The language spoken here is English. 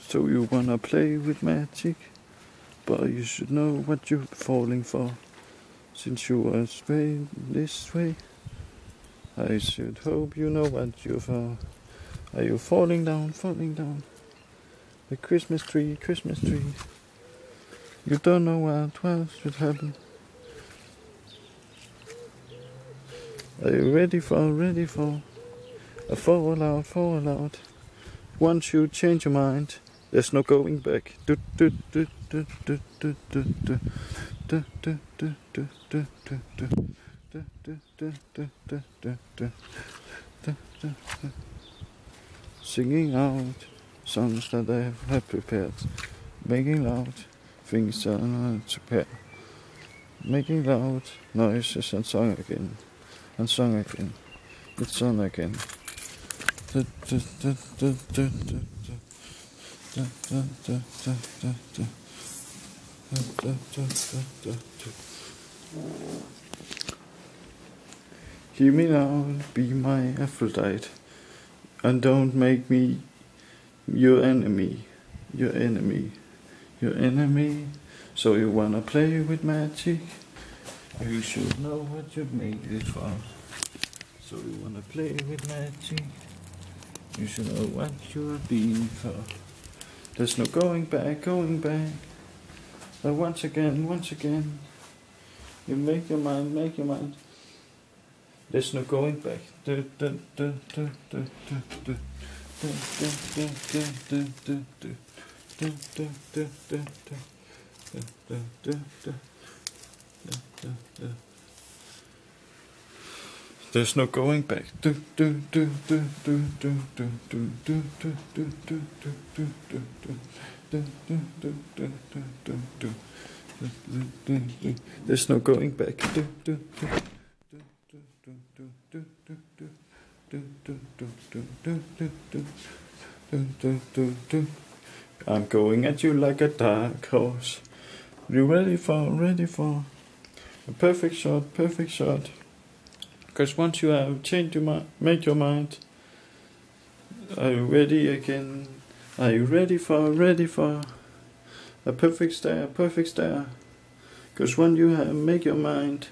So you wanna play with magic, but you should know what you're falling for. Since you were made this way, I should hope you know what you're for. Are you falling down, falling down? The Christmas tree, Christmas tree. You don't know what should happen. Are you ready for a fallout, fallout? Once you change your mind, there's no going back. Singing out songs that I have prepared, making loud things that are not prepared, making loud noises and song again, and song again, it's song again. Hear me now, be my Aphrodite, and don't make me your enemy, your enemy, your enemy. So you wanna play with magic? You should know what you made it for. So you wanna play with magic? You should know what you're being for. There's no going back, going back. But once again, you make your mind, make your mind. There's no going back. There's no going back. There's no going back. I'm going at you like a dark horse. You ready for a perfect shot, perfect shot. Because once you have changed your mind, made your mind, are you ready again? Are you ready for a perfect stare, perfect stare? Because when you have make your mind,